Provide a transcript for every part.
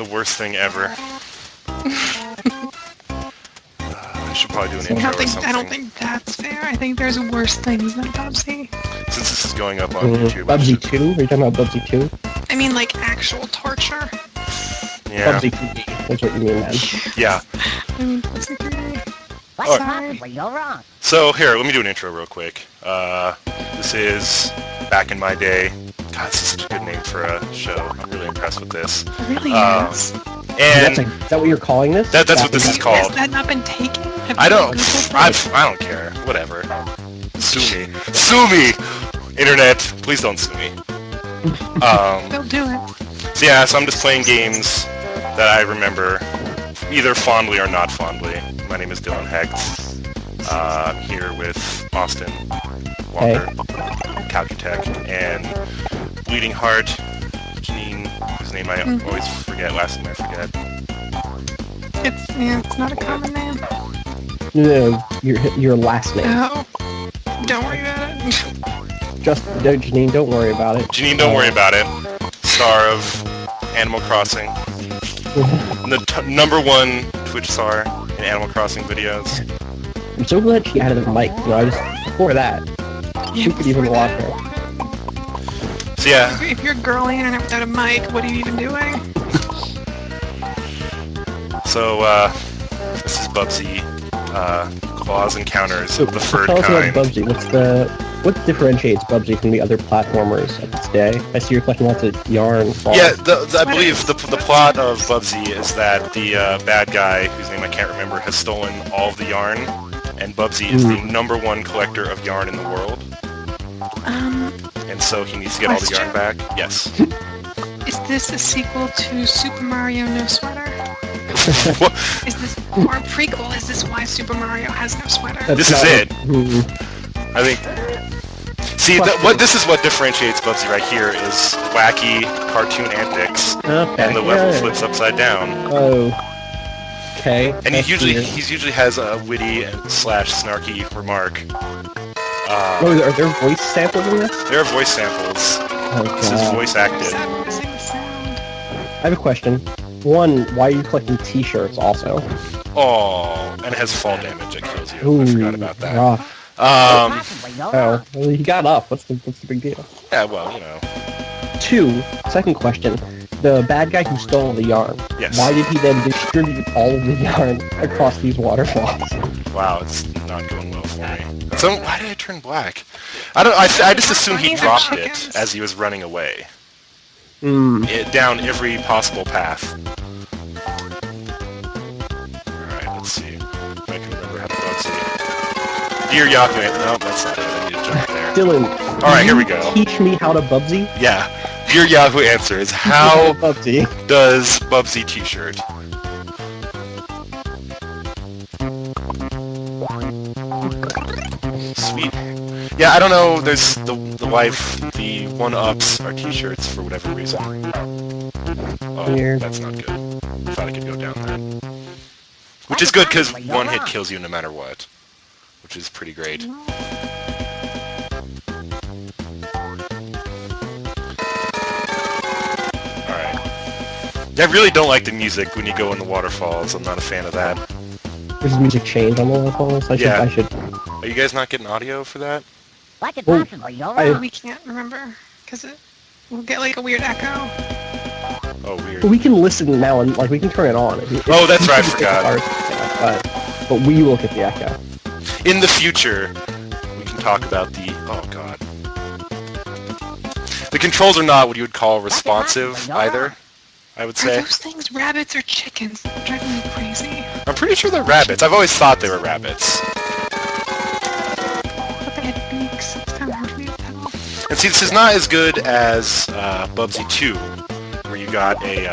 the worst thing ever. I should probably do an intro or something. I don't think that's fair. I think there's worse things than Bubsy. Since this is going up on YouTube. Bubsy 2? Are you talking about Bubsy 2? I mean, like, actual torture. Yeah. Bubsy 3D, that's what you mean, man. Yeah. I mean, Bubsy 3D. Possibly, you're wrong. So, here, let me do an intro real quick. This is back in my day. God, this is such a good name for a show. I'm really impressed with this. It really is. And Is that what you're calling this? that's what this is called. Has that not been taken? I don't care. Whatever. Sue me. Sue me! Internet, please don't sue me. They'll do it. So yeah, so I'm just playing games that I remember, either fondly or not fondly. My name is Dylan Hecht. I'm here with Austin Walker, Calcutech, and Bleeding Heart, Janine, whose name I always forget, last name I forget. It's not a common name. No, your last name. Oh. Don't worry about it. Janine, don't worry about it. Janine, don't worry about it. Star of Animal Crossing. The #1 Twitch star in Animal Crossing videos. I'm so glad she added the mic. Before that, she could even watch her. So yeah. If you're girly internet without a mic, what are you even doing? So, this is Bubsy, Claws Encounters So, of the Furred tell us Kind. about Bubsy. What differentiates Bubsy from the other platformers of this day? I see you're collecting lots of yarn. Yeah, I believe the plot of Bubsy is that the bad guy, whose name I can't remember, has stolen all of the yarn, and Bubsy is the #1 collector of yarn in the world. And so he needs to get all the yarn back. Yes. Is this a sequel to Super Mario No Sweater? What? Is this or a prequel? Is this why Super Mario has no sweater? This is it. I think. See, this is what differentiates Bubsy right here is wacky cartoon antics, and the level flips upside down. Oh. Okay. And he usually has a witty / snarky remark. Are there voice samples in this? There are voice samples. Oh, This is voice acted. Is that missing the sound? I have a question. One, why are you collecting T-shirts also? Oh, and it has fall damage that kills you. Ooh, I forgot about that. rough. Possibly, you're wrong. Well, he got up. What's the big deal? Yeah, well, you know. Second question. The bad guy who stole the yarn. Yes. Why did he then distribute all of the yarn across these waterfalls? Wow, it's not going well for me. So why did I turn black? I just assumed he dropped it as he was running away. Down every possible path. Alright, let's see. If I can remember how to Bubsy. Dear Yahoo. No, that's not it. I need to jump there. Dylan. Alright, here we go. Teach me how to Bubsy? Yeah. Dear Yahoo answer is how Bubsy. does Bubsy t-shirt? Sweet. Yeah, I don't know, there's the 1-ups are t-shirts for whatever reason. Oh, Weird. that's not good. I thought I could go down that. Which is good, because one hit kills you no matter what. Which is pretty great. Alright. I really don't like the music when you go in the waterfalls. I'm not a fan of that. Does the music change on the waterfalls? I should. Are you guys not getting audio for that? What could possibly, you're wrong. We can't remember because we'll get like a weird echo. Oh, weird. We can listen now and we can turn it on. Oh, that's right, I forgot. But we will get the echo. In the future, we can talk about the... Oh, God. The controls are not what you would call responsive, either, I would Are say. those things rabbits or chickens? They're driving me crazy. I'm pretty sure they're rabbits. I've always thought they were rabbits. But they had beaks. It's kind of hard for me to tell. And see, this is not as good as Bubsy 2, where you got a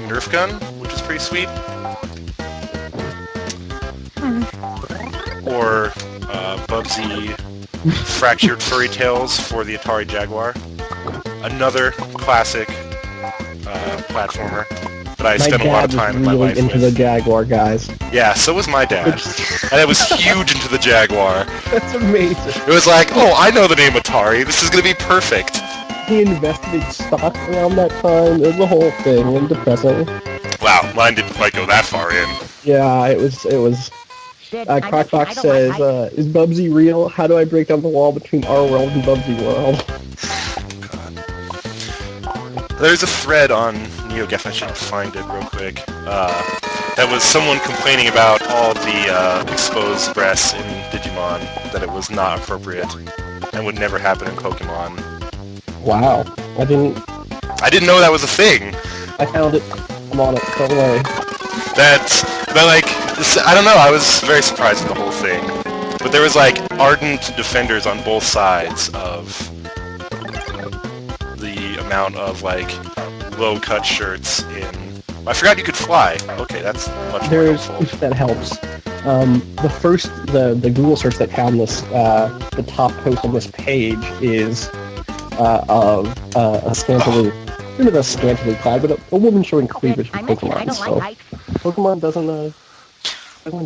Nerf gun, which is pretty sweet. Or Bubsy Fractured Furry Tails for the Atari Jaguar. Another classic platformer that I spent a lot of time in my life into with. the Jaguar, guys. Yeah, so was my dad. And I was huge into the Jaguar. That's amazing. It was like, oh, I know the name Atari. This is going to be perfect. he invested in stock around that time. It was the whole thing, and depressing. Wow, mine didn't quite go that far in. Yeah, it was. Crackbox says, "Is Bubsy real? How do I break down the wall between our world and Bubsy world?" There's a thread on NeoGaf, I should find it real quick, that was someone complaining about all the exposed breasts in Digimon, that it was not appropriate, and would never happen in Pokemon. Wow, I didn't know that was a thing! I found it. I'm on it, don't worry. But like, I don't know, I was very surprised with the whole thing. But there was like ardent defenders on both sides of the amount of like low-cut shirts in... I forgot you could fly. Okay, that's much more helpful. That helps. The Google search that found this, the top post on this page is of a scantily, maybe not scantily clad, but a woman showing cleavage from Pokemon. So Pokemon doesn't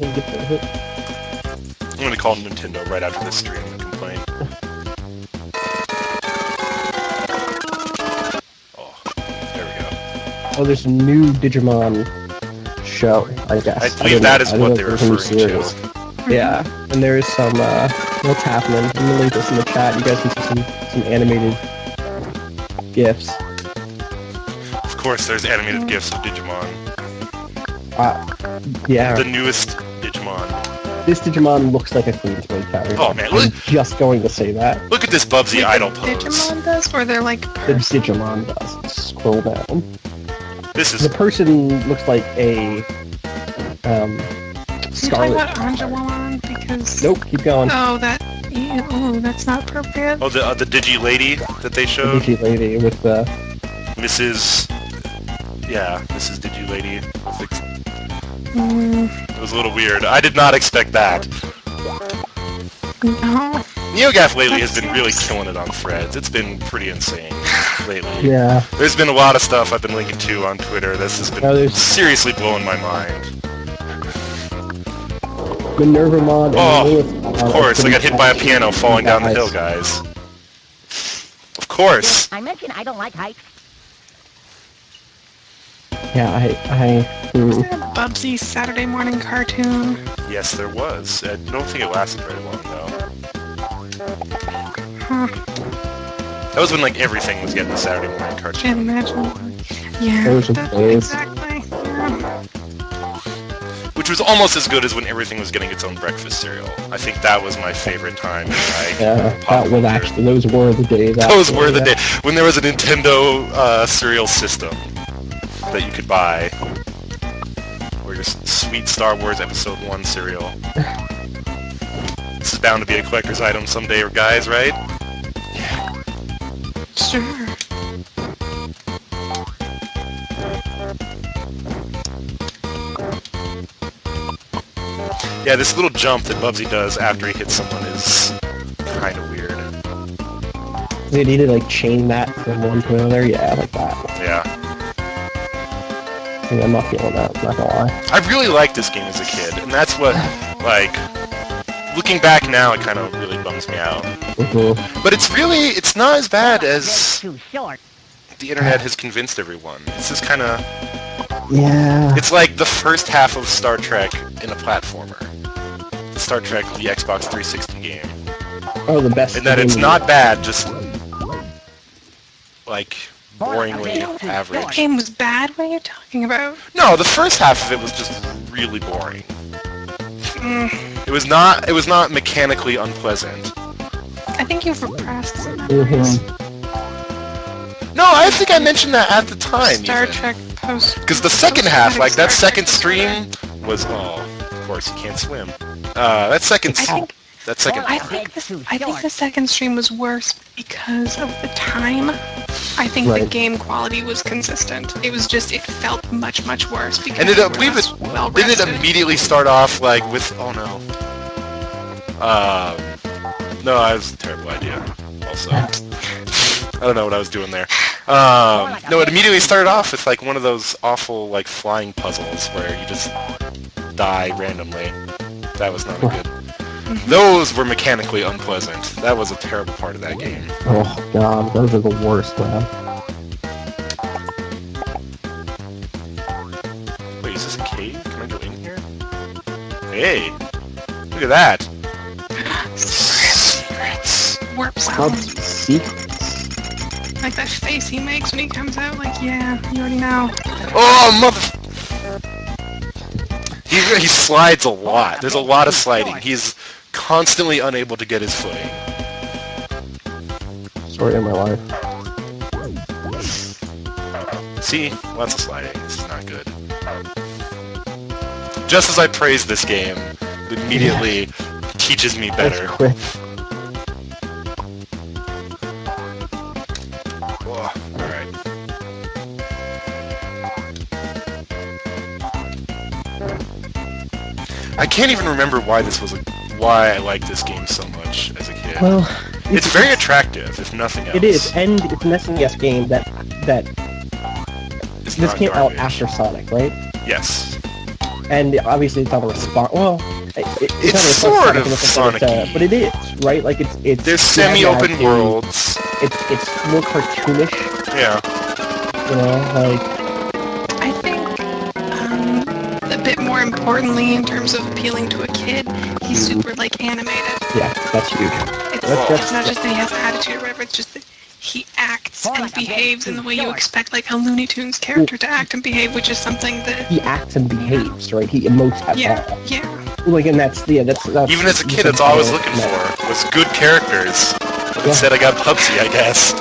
get to hit. I'm gonna call Nintendo right after this stream and complain. Oh, there's a new Digimon show, I guess. I believe that is what they're referring to. Yeah, and there is some, what's happening. I'm gonna link this in the chat. You guys can see some animated GIFs. Of course, there's animated GIFs of Digimon. Yeah. The newest Digimon. This Digimon looks like a Queensway character. Oh man, I'm just going to say that. Look at this Bubsy idle pose. Digimon does, or they're like The Digimon does. Scroll down. The person looks like a Scarlet. About Angelon because. Nope, keep going. Oh, that's not appropriate. Oh, the Digi lady that they showed. The Digi lady with the Mrs. Digi lady. It was a little weird. I did not expect that. No. NeoGaf lately has been really killing it on threads. It's been pretty insane lately. Yeah. There's been a lot of stuff I've been linking to on Twitter. This has been seriously blowing my mind. Minervamon. Oh, of course, I got hit by a piano falling down the hill, guys. Of course. I mentioned I don't like heights. Yeah, Bubsy Saturday morning cartoon. Yes, there was. I don't think it lasted very long, though. Huh. That was when, like, everything was getting a Saturday morning cartoon. Can't imagine. Yeah, exactly. Yeah. Which was almost as good as when everything was getting its own breakfast cereal. I think that was my favorite time. Those were the days. Those were the days when there was a Nintendo cereal system that you could buy, or your sweet Star Wars Episode 1 cereal. This is bound to be a collector's item someday, guys, right? Sure. Yeah, this little jump that Bubsy does after he hits someone is kind of weird. They need to like chain that from one to another. Yeah, like that. Yeah. I'm not feeling that, I'm not gonna lie. I really liked this game as a kid, and that's what, like, looking back now, it kind of really bums me out. But it's not as bad as the internet has convinced everyone. It's just kind of... Yeah. It's like the first half of Star Trek in a platformer. Star Trek, the Xbox 360 game. Oh, the best. And that it's not bad, just, like... boringly average. That game was bad? What are you talking about? No, the first half of it was just really boring. It was not mechanically unpleasant. I think you've repressed some No, I think I mentioned that at the time. Star Trek post. Because the second half, like that second stream was of course you can't swim. I think the second stream was worse because of the time. I think the game quality was consistent. It was just, it felt much worse because didn't it immediately start off like with, oh no. No, that was a terrible idea, also. I don't know what I was doing there. No, it immediately started off with like one of those awful like flying puzzles where you just die randomly. That was not good. Those were mechanically unpleasant. That was a terrible part of that game. Oh god, those are the worst, man. Wait, is this a cave? Can I go in here? Hey! Look at that! Secrets! Warp How's zones. secrets? Like that face he makes when he comes out, like, yeah, you already know. Oh, mother... He slides a lot. There's a lot of sliding. He's constantly unable to get his footing. Story of my life. See? Lots of sliding. This is not good. Just as I praise this game, it immediately teaches me better. That's quick. Oh, alright. I can't even remember why why I liked this game so much as a kid. Well, It's very attractive, if nothing else. it is, and it's an SNES game that It's this not came out garbage. after Sonic, right? Yes. And obviously it's not a response. Well, it's not a It's response sort to of Sonic, Sonic-y. but it is, right? Like it's There's you have semi-open that in- worlds. It's more cartoonish, Yeah. you know, like I think, a bit more importantly, in terms of appealing to a kid, he's super, like, animated. yeah, that's huge. It's not just that he has an attitude or whatever, it's just that he acts and behaves in the way you expect, like, a Looney Tunes character to act and behave, which is something that... He acts and behaves, right? He emotes at Yeah, all. yeah. Like, and that's Even as a kid, that's all I was looking for, was good characters. But instead I got Bubsy, I guess.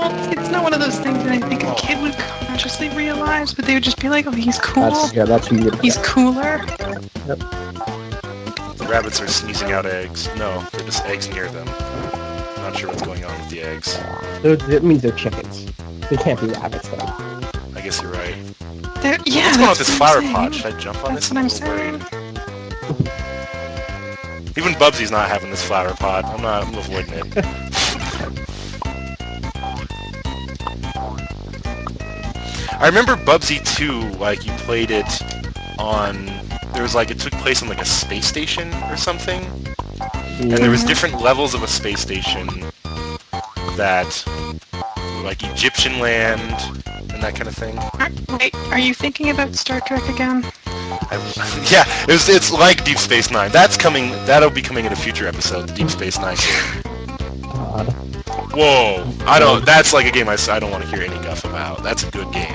Well, it's not one of those things that I think a kid would consciously realize, but they would just be like, oh, he's cool. That's who you He's cooler. The rabbits are sneezing out eggs. No, they're just eggs near them. Not sure what's going on with the eggs. That means they're chickens. They can't be rabbits, though. I guess you're right. Yeah, What's going on with that's this what flower I'm saying. pot? Should I jump on That's this? what I'm a little worried. Even Bubsy's not having this flower pot. I'm avoiding it. I remember Bubsy 2, like, you played it on... There was, like, it took place on, like, a space station or something. And there was different levels of a space station that were, like, Egyptian land and that kind of thing. Wait, are you thinking about Star Trek again? Yeah, it's like Deep Space Nine. That'll be coming in a future episode, the Deep Space Nine game. God. Whoa, that's like a game I don't want to hear any guff about. That's a good game.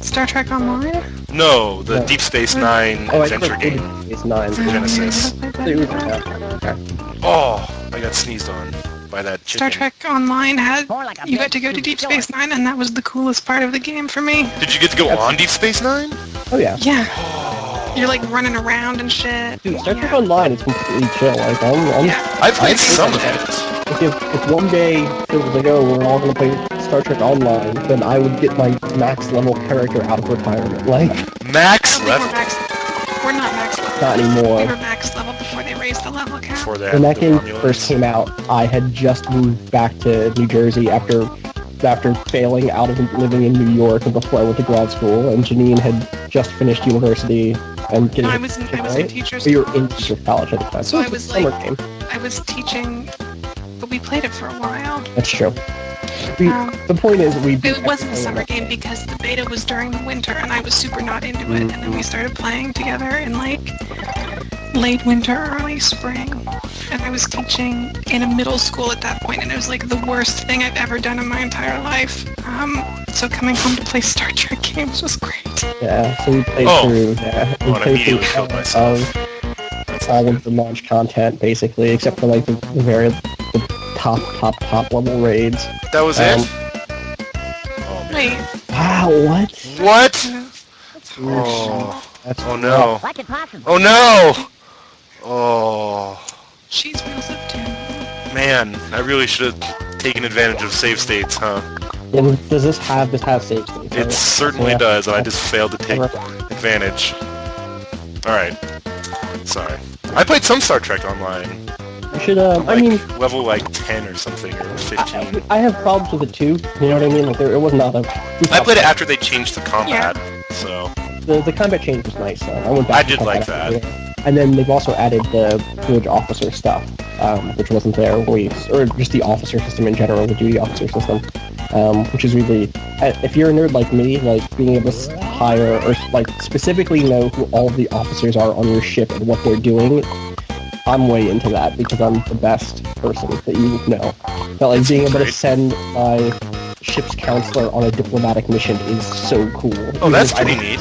Star Trek Online? No, the No. Deep Space Nine Oh, I adventure never game. played It's 9. Genesis. Okay. Oh, I got sneezed on by that chicken. Star Trek Online had... You got to go to Deep Space Nine, and that was the coolest part of the game for me. Did you get to go on Deep Space Nine? Oh yeah. Yeah. You're like running around and shit. Dude, Star Trek Yeah. Online is completely chill. Like, Yeah. I played I some of think it. if one day it was like, oh, we're all gonna play Star Trek Online, then I would get my max level character out of retirement. Like, Max I don't level. think we're not max level. not We anymore. were max level before they raised the level cap. For that, When that the game Romulans. first came out, I had just moved back to New Jersey after failing out of living in New York and before I went to grad school, and Janine had just finished university and getting. I was in teacher's So you were in college. teacher college at the time. So I it's a was summer like- game. I was teaching, but we played it for a while. That's true. Um, The point is, It wasn't a summer game because the beta was during the winter and I was super not into it. And then we started playing together in like late winter, early spring. And I was teaching in a middle school at that point, and it was like the worst thing I've ever done in my entire life. So coming home to play Star Trek games was great. Yeah, so we played Oh. through. Yeah, we Oh, and I played immediately through killed myself. of all of the launch content, basically, except for like the top level raids. That was Um, it? Oh, man. Wait. Wow, what? What? That's harsh. Oh. That's Oh no. What could possibly? Oh no! Oh. Cheese wheels up too. Man, I really should have taken advantage of save states, huh? And does this have save states? It certainly Yeah. does, and I just failed to take advantage. Alright. Sorry. I played some Star Trek Online. You should. Like, I mean, level like 10 or something, or 15. I have problems with it too. You know what I mean? Like, it was not a. I played it after they changed the combat, so... The combat change was nice. I went back. I did to like combat that. after, And then they've also added the village officer stuff, which wasn't there, or just the officer system in general, the duty officer system, which is really, if you're a nerd like me, like being able to hire or like specifically know who all the officers are on your ship and what they're doing, I'm way into that because I'm the best person that you know. But like being able to send my ship's counselor on a diplomatic mission is so cool. Oh, that's pretty neat.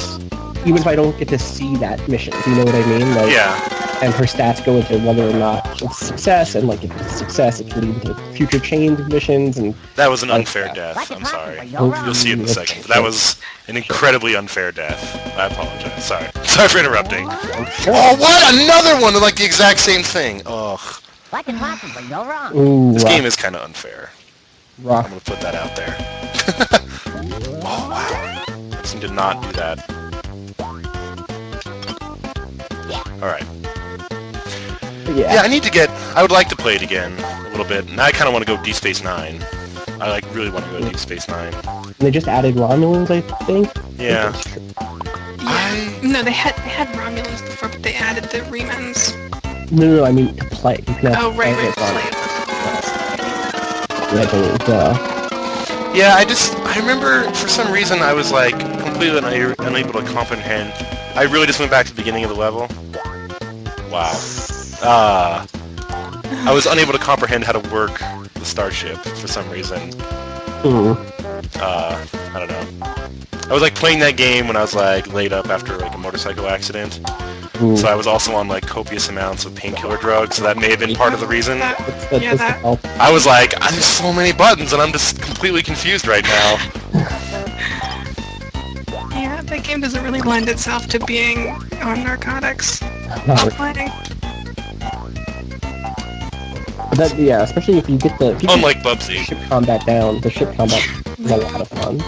Even if I don't get to see that mission, do you know what I mean? Like, yeah. And her stats go into whether or not it's a success, and like if it's a success, it can lead to future chains of missions. And that was an unfair death. I'm sorry. You'll see it in a second. That was an incredibly unfair death. I apologize. Sorry. Sorry for interrupting. Oh, what? Another one with like the exact same thing. Ugh. What could possibly go wrong? Ooh, This game is kind of unfair. rough. I'm gonna put that out there. Oh wow. I seem to not do that. Alright. Yeah, I need to get... I would like to play it again a little bit. Now I kind of want to go Deep Space Nine. I like really want to go Deep Space Nine. They just added Romulans, I think. Yeah. No, they had Romulans before, but they added the remans. No, I mean to play. You can Oh, right, play play it. it. Yeah, I remember for some reason I was like completely unable to comprehend. I really just went back to the beginning of the level. Wow. I was unable to comprehend how to work the starship for some reason. I don't know. I was like playing that game when I was like laid up after like a motorcycle accident. So I was also on like copious amounts of painkiller drugs, so that may have been part of the reason. I was like, there's so many buttons and I'm just completely confused right now. Yeah, that game doesn't really lend itself to being on narcotics while playing. Yeah, especially if you get the Unlike Bubsy. ship combat down, the ship combat is a lot of fun.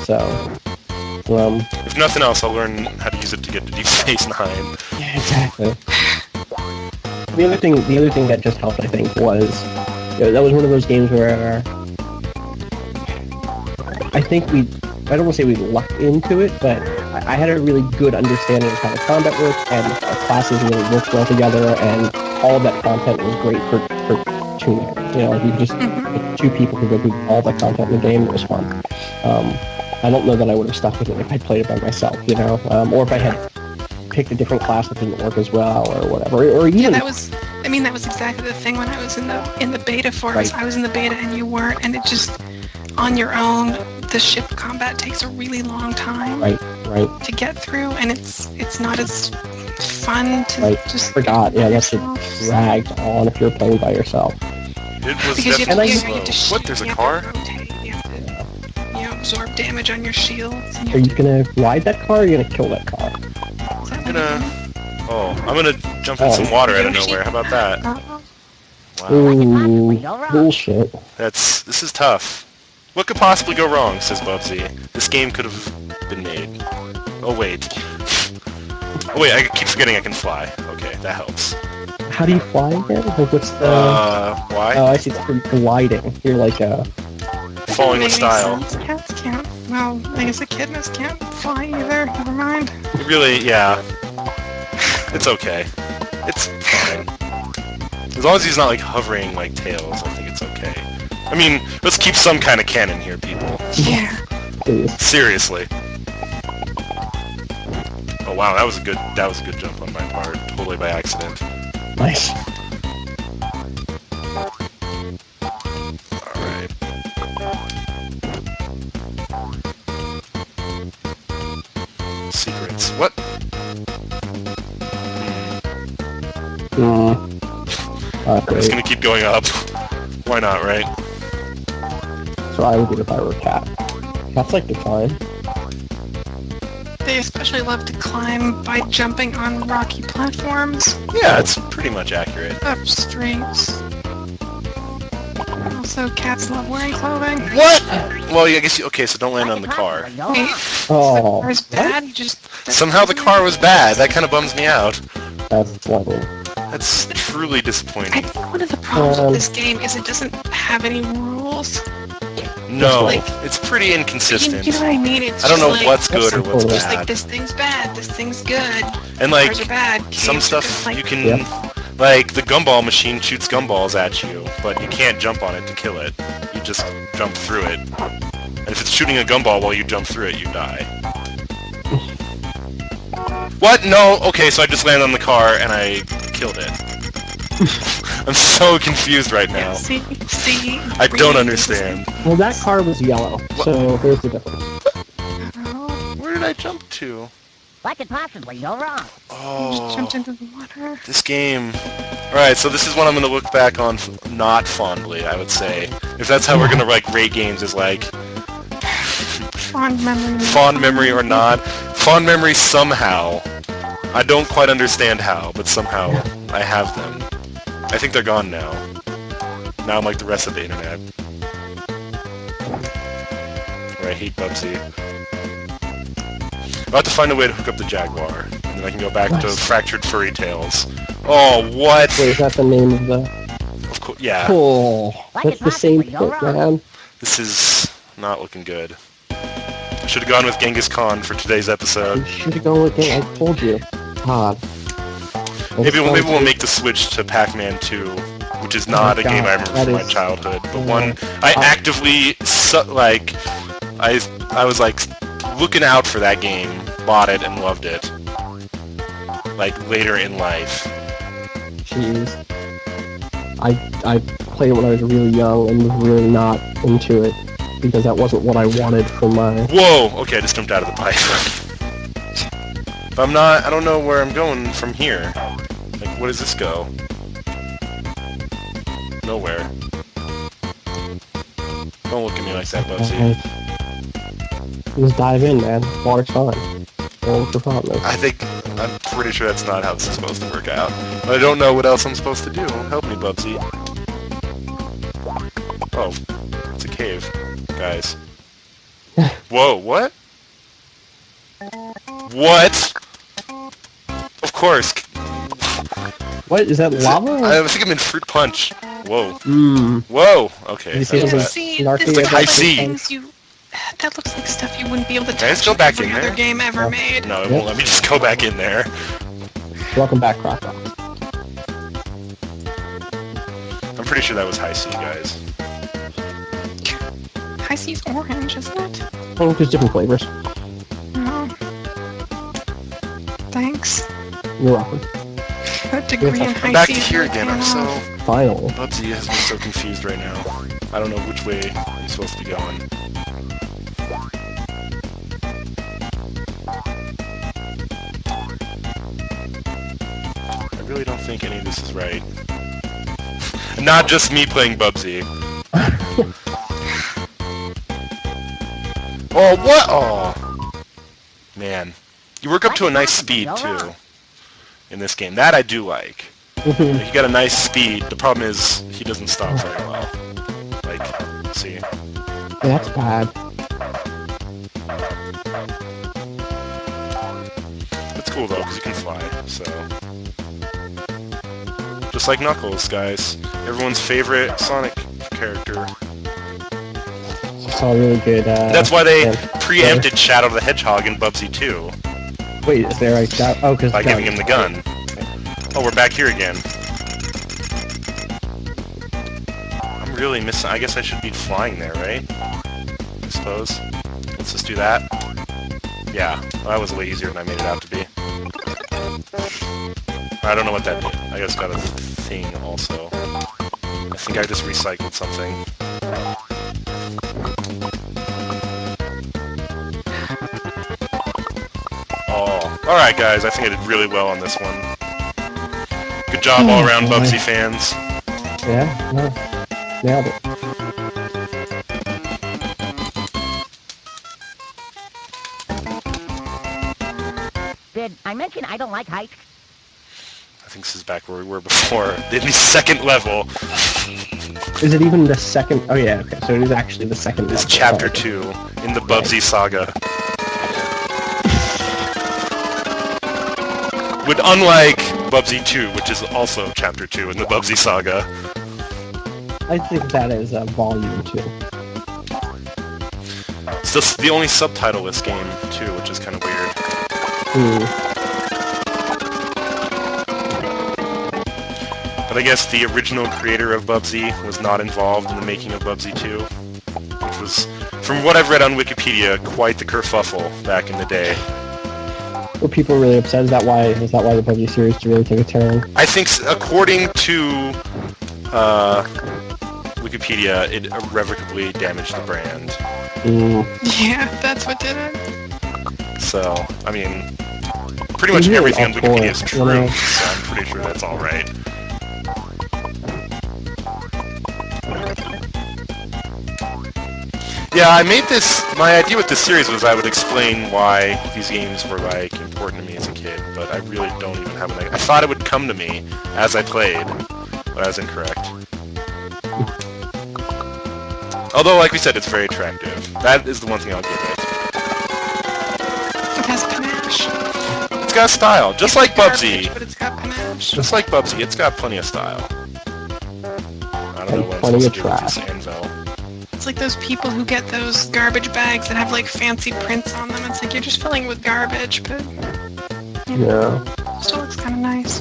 So, if nothing else, I'll learn how to use it to get to Deep Space Nine. yeah, exactly. The other thing that just helped, I think, was that was one of those games where I think I don't want to say we lucked into it, but I had a really good understanding of how the combat worked, and our classes really worked well together, and all of that content was great for tuning. You know, like you just two people could go through all the content in the game. It was fun. I don't know that I would have stuck with it if I played it by myself, you know, or if I had picked a different class that didn't work as well, or whatever, or even. Yeah, that was exactly the thing when I was in the beta for it. Right. I was in the beta and you weren't, and it just on your own, the ship combat takes a really long time Right. to get through, and it's not as fun to just. Forgot. Yeah, that's it. Dragged on if you're playing by yourself. It was Because definitely you slow. have to shoot, What? There's a you have car? to rotate, you have to, absorb damage on your shields. And Are you gonna ride that car, or are you gonna kill that car? I'm gonna jump in some water out of nowhere. How about that? Wow. Ooh, bullshit. This is tough. What could possibly go wrong, says Bubsy. This game could have been made. Oh wait. Oh wait, I keep forgetting I can fly. Okay, that helps. How do you fly again? Like, what's the... Why? Oh, I see. It's for gliding. You're like Falling with style. Cats can't. Well, I guess echidnas can't fly either. Never mind. Really, yeah. It's okay. It's fine. As long as he's not like hovering like Tails, I think it's okay. I mean, let's keep some kind of canon here, people. Yeah. Seriously. Oh wow, that was a good jump on my part, totally by accident. Nice. Alright. Secrets. What? I'm just gonna keep going up. Why not, right? So I would do if I were a cat. Cats like to climb. They especially love to climb by jumping on rocky platforms, Yeah, it's pretty much accurate. up streets. Also, cats love wearing clothing. What? Well, I guess okay, so don't land on the car. Wait, Oh, the car's bad. You just Somehow the car was bad. That kind of bums me out. that's lovely. That's truly I disappointing. think one of the problems with this game is it doesn't have any rules. No, Like- it's pretty inconsistent. You know what I mean? It's I don't just know like, what's good or what's Just like bad. this thing's bad, this thing's good. And like Cars are bad. some caves are stuff good, like, you can, Yep. like the gumball machine shoots gumballs at you, but you can't jump on it to kill it. You just jump through it. And if it's shooting a gumball while you jump through it, you die. What? No. Okay, so I just landed on the car and I killed it. I'm so confused right now. See, I don't understand. Well, that car was yellow, so there's the difference. Where did I jump to? What could possibly go wrong? Just Oh, jumped into the water. this game. Alright, so this is what I'm gonna look back on not fondly, I would say. If that's how we're gonna like rate games, is like Fond memory. fond memory or not. Fond memory somehow. I don't quite understand how, but somehow I have them. I think they're gone now. Now I'm like the rest of the internet. Where I hate Bubsy. I'll have to find a way to hook up the Jaguar, and then I can go back to Fractured Furry Tales. Oh, what? Wait, is that the name of the... Of course, yeah. Oh, What that's could the same possibly go thing, wrong? man. This is not looking good. I should have gone with Genghis Khan for today's episode. You should have gone with it, I told you. God. Maybe we'll make the switch to Pac-Man 2, which is not Oh a my game I God, remember that from my is- childhood, but Oh. one I actively I was like looking out for that game, bought it and loved it. Like later in life. Jeez. I played it when I was really young and was really not into it because that wasn't what I wanted for my... Whoa! Okay, I just jumped out of the pipe. But I don't know where I'm going from here. Like, where does this go? Nowhere. Don't look at me like that, Bubsy. Just dive in, man. Water's fine. Don't look for problems. I'm pretty sure that's not how this is supposed to work out. But I don't know what else I'm supposed to do. Help me, Bubsy. Oh, it's a cave, guys. Whoa, what? What? Of course. What? Is that lava? I think I'm in Fruit Punch. Whoa. Mmm. Whoa. Okay. You see that's those that. See, Narky this looks high like C. things you... That looks like stuff you wouldn't be able to Can I just touch go back every in other there? game ever Yeah. made. No, it won't let me just go back in there. Welcome back, Crocodile. I'm pretty sure that was High C, guys. High C's orange, isn't it? Oh, there's different flavors. Oh. Thanks. You're welcome. A degree in I'm High back C is here really again. I'm paying so... off. Finally. Bubsy has me so confused right now. I don't know which way he's supposed to be going. I really don't think any of this is right. Not just me playing Bubsy. Oh, what? Oh. Man. You work up to a nice speed, too. In this game. That I do like. Mhm. He got a nice speed. The problem is he doesn't stop very well. Like, see. That's bad. It's cool though, because you can fly, so. Just like Knuckles, guys. Everyone's favorite Sonic character. Saw a really good, That's why they yeah. preempted Shadow the Hedgehog in Bubsy 2 Wait, is there a guy? Oh, because by giving him the gun. Oh, we're back here again. I'm really missing. I guess I should be flying there, right? I suppose. Let's just do that. Yeah, that was way easier than I made it out to be. I don't know what that did. I guess got a thing also. I think I just recycled something. Oh, alright guys, I think I did really well on this one. Good job all around, boy. Bubsy fans. Yeah, no. Nailed it. Did I mention I don't like heights? I think this is back where we were before. The second level Is it even the second? Oh yeah, okay. So it is actually the second. is level. chapter Oh, okay. 2 in the Bubsy saga. Would unlike Bubsy 2, which is also chapter 2 in the Bubsy saga. I think that is volume 2. the only subtitleless game, too, which is kind of weird. But I guess the original creator of Bubsy was not involved in the making of Bubsy 2, which was, from what I've read on Wikipedia, quite the kerfuffle back in the day. Were people really upset? Is that why the Bubsy series really took a turn? I think, according to Wikipedia, it irrevocably damaged the brand. Yeah, that's what did it. So, I mean, pretty much really everything on Wikipedia is true, you know? so I'm pretty sure that's alright. Yeah, I made this, my idea with this series was I would explain why these games were, like, important to me as a kid, but I really don't even have an idea. I thought it would come to me as I played, but I was incorrect. Although, like we said, it's very attractive. That is the one thing I'll give it. It has panache. It's got style, just like Bubsy. Garbage, but it's got panache. Just like Bubsy, it's got plenty of style. I don't know what I'm plenty supposed of to do with this trash. anvil. It's like those people who get those garbage bags that have like fancy prints on them. It's like you're just filling with garbage, but Yeah. still looks kind of nice.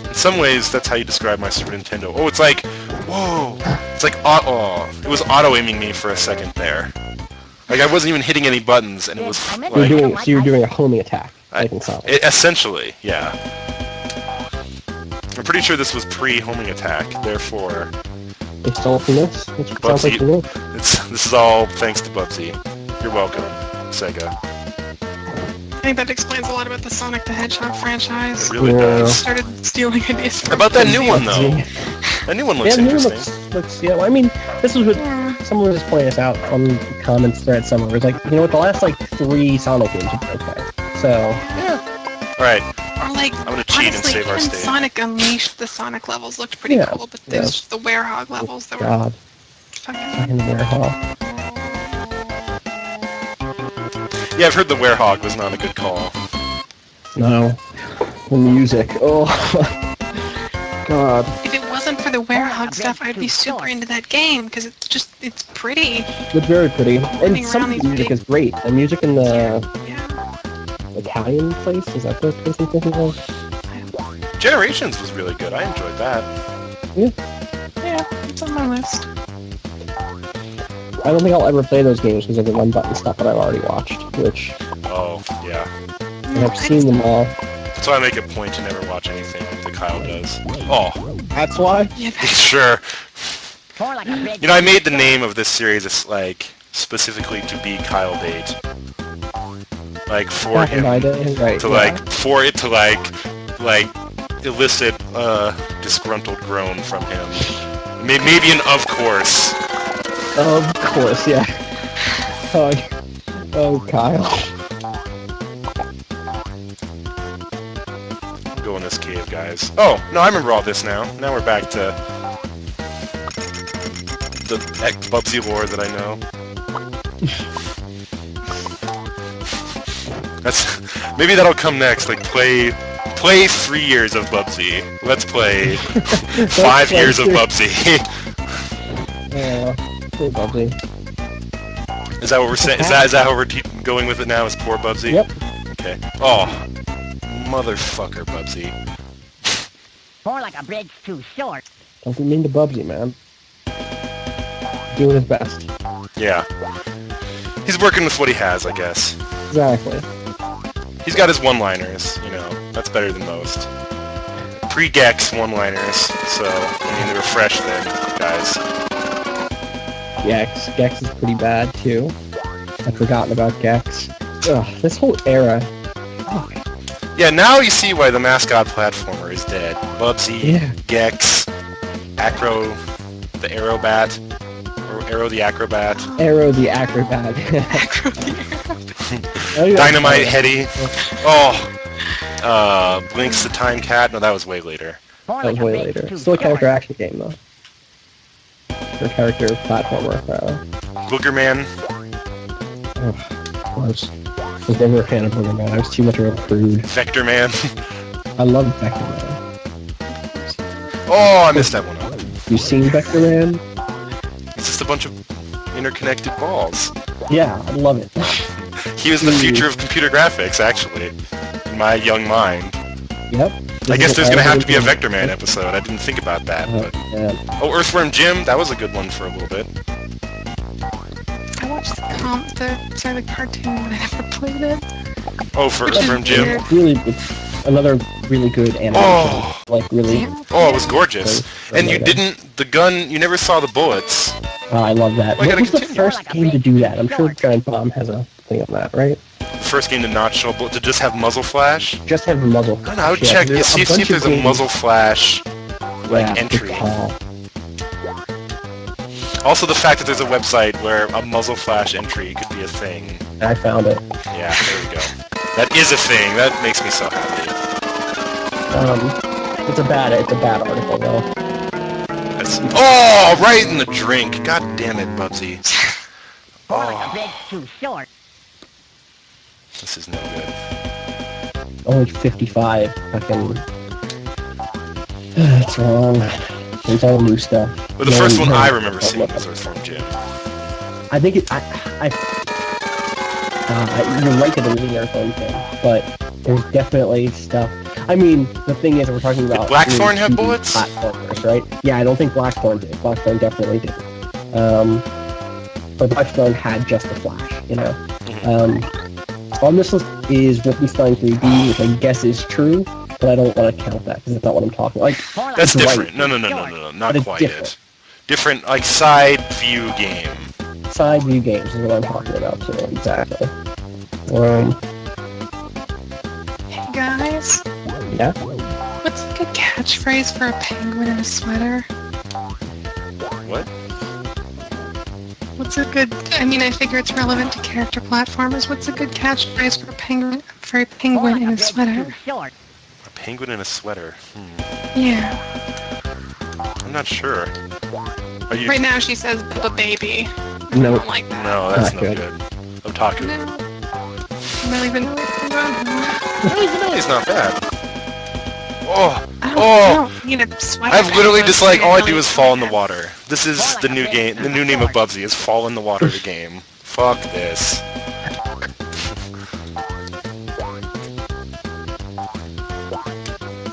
In some ways, that's how you describe my Super Nintendo. Oh, it's like, whoa! It's like, oh, it was auto-aiming me for a second there. Like, I wasn't even hitting any buttons, and it was like... You were doing a homing attack, like in Sonic. Essentially, yeah. I'm pretty sure this was pre-homing attack, therefore... It's stole from this? That's what it sounds like to me. This is all thanks to Bubsy. You're welcome, Sega. I think that explains a lot about the Sonic the Hedgehog franchise. It really Yeah. does. Started stealing ideas from About that new one, though. Bubsy. That new one looks Yeah, new interesting. looks, yeah, well, I mean, this was what someone was just pointing us out on the comments thread somewhere. It was like, you know what, the last, like, 3 Sonic games have been okay. So, Alright, Or like, I'm gonna cheat and honestly, save our even state. Sonic Unleashed, the Sonic levels looked pretty Yeah, cool, but yeah. there's the Werehog levels that were God, fucking... fucking Werehog. Yeah, I've heard the Werehog was not a good call. No. The music, oh. God. If it wasn't for the Werehog stuff, I'd be super into that game, because it's pretty. It's very pretty. And Running some around of the these music big- is great. The music in the Yeah. Italian place, is that the place I'm thinking of? Generations was really good. I enjoyed that. Yeah, it's on my list. I don't think I'll ever play those games because of the one-button stuff that I've already watched, which Oh, yeah. I've seen them all. That's why I make a point to never watch anything that Kyle does. Oh, That's why? Yeah, sure. Pour like a big You know, I made the name of this series as, like, specifically to be Kyle Bait. Like, for Back in him. my day, right? To, yeah. like, for it to, like, elicit a disgruntled groan from him. Maybe an of course. Of course, yeah. Oh, Kyle. Go in this cave, guys. Oh, no, I remember all this now. Now we're back to the Bubsy lore that I know. Maybe that'll come next. Like play 3 years of Bubsy. Let's play 5 years of Bubsy. Poor Bubsy. Is that what we're saying? Is that how we're going with it now? Is poor Bubsy? Yep. Okay. Oh, motherfucker, Bubsy. pour like a bridge too short. Don't be mean to Bubsy, man. Doing his best. Yeah. He's working with what he has, I guess. Exactly. He's got his one-liners, you know. That's better than most. Pre-Gex one-liners, so, I mean, they were fresh then, guys. Gex. Gex is pretty bad, too. I've forgotten about Gex. Ugh, this whole era. Fuck. Yeah, now you see why the Mascot platformer is dead. Bubsy, Yeah. Gex, Acro, the Aerobat, or Aero the Acrobat, Arrow the Acrobat. Acro the Dynamite Hetty, Blinks the Time Cat, no, that was way later. Pour That was like a way bridge later. too Still a short. character action game, though. Or character platformer, Boogerman, I was never a fan of Booger Man. I was too much of a prude. Vector Man. I love Vector Man. Oh, I missed that one. You seen Vector Man? It's just a bunch of interconnected balls. Yeah, I love it. He was the future of computer graphics, actually, in my young mind. Yep. I guess there's gonna have to be a Vector Man episode. I didn't think about that, but... Oh, Earthworm Jim, that was a good one for a little bit. I watched the cartoon, but I never played it. Oh, for Earthworm Jim? Weird. Really, it's another really good animation. Oh! Like, really... Oh, it was gorgeous. And you didn't... The gun... You never saw the bullets. Oh, I love that. Well, What was the continue. first game to do that? I'm sure Giant Bomb has a thing on that, right? First game to not show bullet, to just have muzzle flash. Just have a muzzle. I don't know, I would Yeah, check, there's see a if bunch there's of a games- muzzle flash, like, Yeah, entry. good call. Also the fact that there's a website where a muzzle flash entry could be a thing. I found it. Yeah, there we go. That is a thing, that makes me so happy. It's a bad article though. Oh, right in the drink. God damn it, Bubsy. More like a Oh, bridge too short. this is no good. Only 55. Fucking. That's wrong. There's all new stuff. But the first one I remember seeing was Earthworm Jim. I think it. You're right to the Living Earthworm thing, but there's definitely stuff. I mean, the thing is, we're talking about. Blackthorn have 2D bullets? Platformers, right? Yeah, I don't think Blackthorn did. Blackthorn definitely did. But Blackthorn had just the flash, you know. On this list is Wolfenstein 3D, which I guess is true, but I don't want to count that because it's not what I'm talking. Like, That's it's different. right. No, But not it's quite different. it. Different, like, side view game. Side view games is what I'm talking about too. Exactly. Hey guys, Yeah. what's a good catchphrase for a penguin in a sweater? What? What's a good? I mean, I figure it's relevant to character platformers. What's a good catchphrase for a penguin More like in a a bridge sweater? too short. A penguin in a sweater. Yeah. I'm not sure. Are you... Right now she says "Bubba baby." I No. don't like that. No, that's Not no good. good. Otaku. No. Milli Vanilli penguin. Milli Vanilli's not bad. Oh! I Oh! don't need a sweater. I've literally penguin just to like, be all I Milli do is fall in the Vanilli. water. This is the new game, the new name of Bubsy is Fall in the Water the game. Fuck this.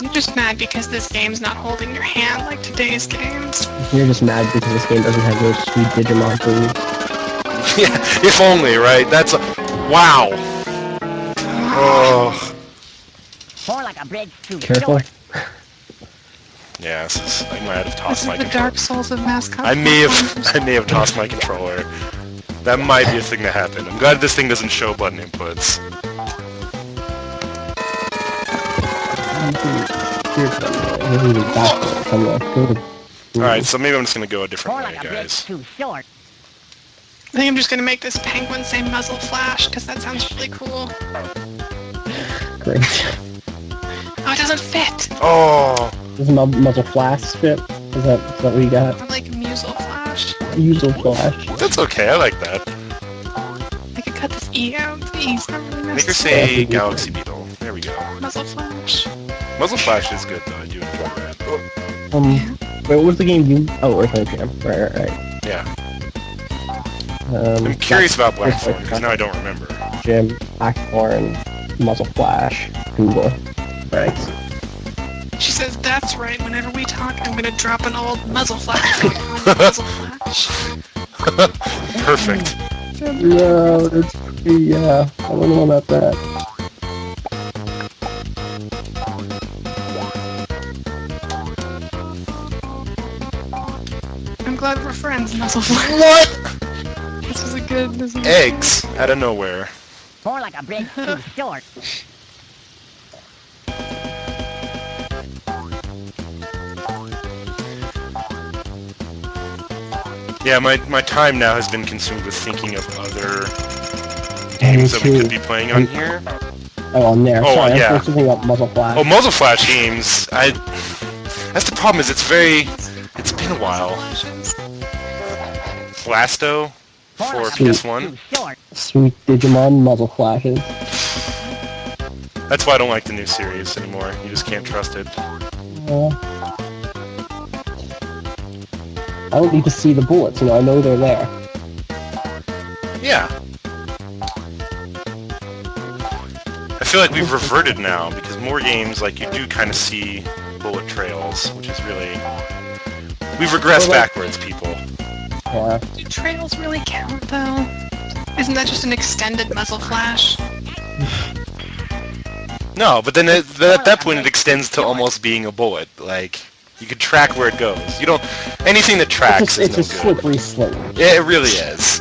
You're just mad because this game's not holding your hand like today's games. You're just mad because this game doesn't have those sweet Digimon foods. Yeah, if only, right? That's a... Wow. Oh. More like a bridge too Careful. short. Yeah, this is... I might have This tossed is my the controller. Dark Souls of Mascot. I may platformers. have tossed my controller. That might be a thing that happened. I'm glad this thing doesn't show button inputs. Alright, so maybe I'm just gonna go a different More way, like a bridge guys. too short. I think I'm just gonna make this penguin say muzzle flash because that sounds really cool. Great. Oh, it doesn't fit. Oh! Does muzzle flash fit? Is that what we got? I like muzzle flash. Usual flash. That's okay, I like that. I could cut this E out. The E's not really Make her necessary. say Galaxy Beetle. There we go. Muzzle flash. Muzzle Flash is good, though. I do enjoy that. Oh, Wait, what was the game you... Oh, Earthworm Jim. Right. yeah. I'm curious about Blackthorn, because now I don't remember. Jim, Blackthorn, muzzle flash, Google. Right. She says, that's right, whenever we talk, I'm gonna drop an old muzzle flash. Muzzle flash. Perfect. No, that's... Yeah, I don't know about that. I'm glad we're friends, muzzle flash. What? This is a good... Eggs out of nowhere. More like a bridge too short. Yeah, my time now has been consumed with thinking of other games that we could be playing on here. Oh, on there. Oh, Sorry, yeah. I'm supposed to think about muzzle flash. Oh, Muzzle Flash games. That's the problem. Is it's been a while. Blasto More for like a bridge PS1. too short. Sweet Digimon muzzle flashes. That's why I don't like the new series anymore. You just can't trust it. I don't need to see the bullets, you know, I know they're there. Yeah. feel like we've reverted now, because more games, like, you do kind of see bullet trails, which is really... We've regressed backwards, people. Yeah. Do trails really count, though? Isn't that just an extended muzzle flash? No, but then at that point it extends to almost being a bullet. Like, you can track where it goes. You don't... Anything that tracks It's a is no good. slippery slope. Yeah, it really is.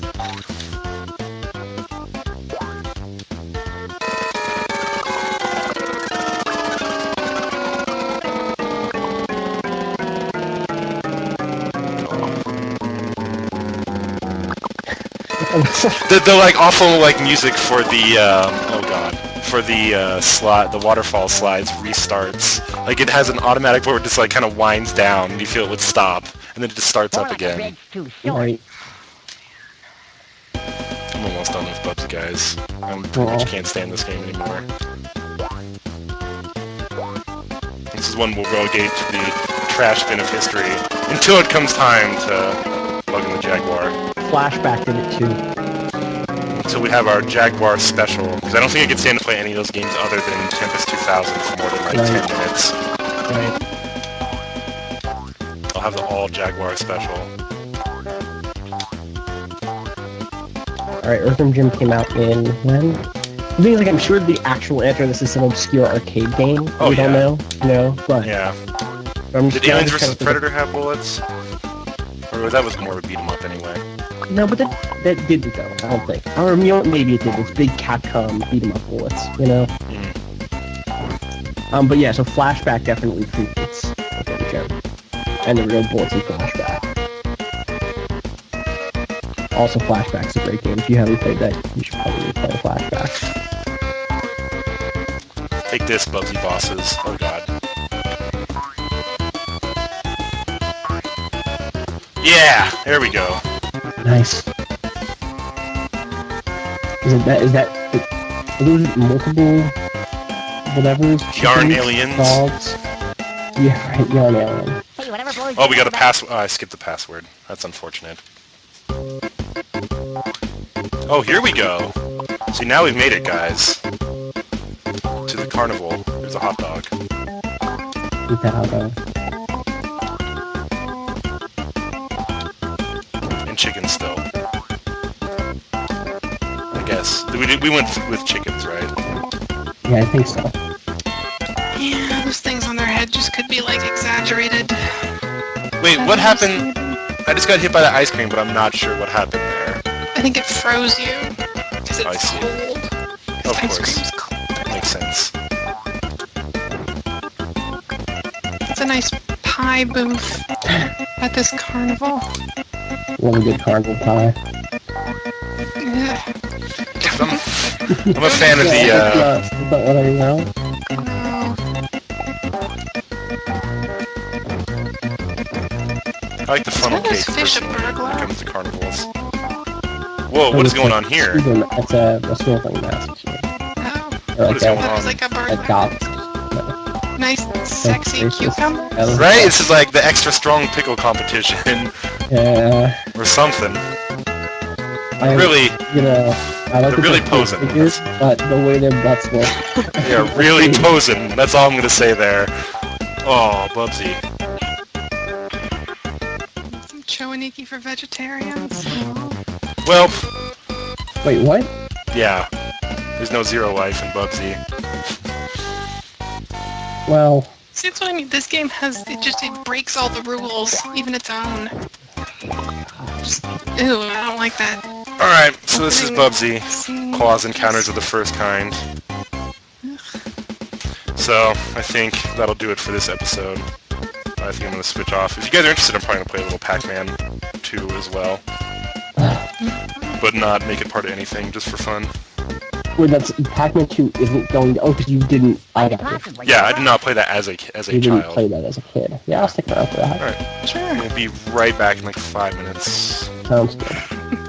The like awful like music for the oh god, for the slide, the waterfall slides restarts. Like it has an automatic where it just like kind of winds down and you feel it would stop and then it just starts up again. Right. I'm almost done with Bubsy, guys. I pretty much can't stand this game anymore. This is one we'll relegate to the trash bin of history until it comes time to plug in the Jaguar. Flashback did it too. Until we have our Jaguar special, because I don't think I can stand to play any of those games other than Tempest 2000 for more than like 10 minutes. Right. I'll have the all Jaguar special. Alright, Earthworm Jim came out in when? The thing is, like, I'm sure the actual answer to this is some obscure arcade game. Oh, we don't know, you know, but... Yeah. I'm Did Aliens vs. Predator have bullets? Or that was more of a beat 'em up anyway. No, but that didn't though, I don't think. Or you know, maybe it did. It's big Capcom beat 'em up bullets, you know. But yeah, so Flashback definitely predates Earthworm Jim, and the real bullets in Flashback. Also, Flashback's a great game. If you haven't played that, you should probably play Flashback. Take this, Bubsy bosses. Oh god. Yeah! There we go. Nice. Are those multiple whatevers? Yarn chickens, aliens? Dogs? Yeah, right, yarn alien. Hey, whatever blows Oh, we your got a boat. password. Oh, I skipped the password. That's unfortunate. Oh, here we go. See, now we've made it, guys. To the carnival. There's a hot dog. Eat that hot dog. And chicken still. I guess. We went with chickens, right? Yeah, I think so. Yeah, those things on their head just could be, like, exaggerated. Wait, what happened? I just got hit by the ice cream, but I'm not sure what happened there. I think it froze you. Because I it's see. cold. Of Ice course. cream's cold. Makes sense. It's a nice pie booth at this carnival. Love a good carnival pie. Ugh. I'm a fan of the, That's not what I know. I like the funnel How does cake fish a personally when burglar? it comes to carnivals. Whoa, what is going on here? It's a snorkeling mask. Oh, Or What is going that on? was like a a burglar. dot. Nice, sexy There's this cucumber. element. Right? This is like the extra strong pickle competition Yeah. or something. I Really, You know, I like They're really the posing. figures, but the way their butts look. they are really posing. That's all I'm gonna say there. Oh, Bubsy. Some chowaniki for vegetarians. Oh. Well, Wait, what? yeah. There's no zero life in Bubsy. Well, See, that's what I mean. This game it breaks all the rules, even its own. Just, ew, I don't like that. Alright, so this is Bubsy. Scene. Claws encounters of the first kind. So, I think that'll do it for this episode. I think I'm going to switch off. If you guys are interested, I'm probably going to play a little Pac-Man 2 as well. But not make it part of anything, just for fun. wait, that's Pac-Man 2 isn't going to. Oh, because you didn't. I got it. Yeah, I did not play that as a You didn't child. play that as a kid. Yeah, I'll stick around for that. Alright, Sure. I'm going to be right back in like 5 minutes. Sounds good.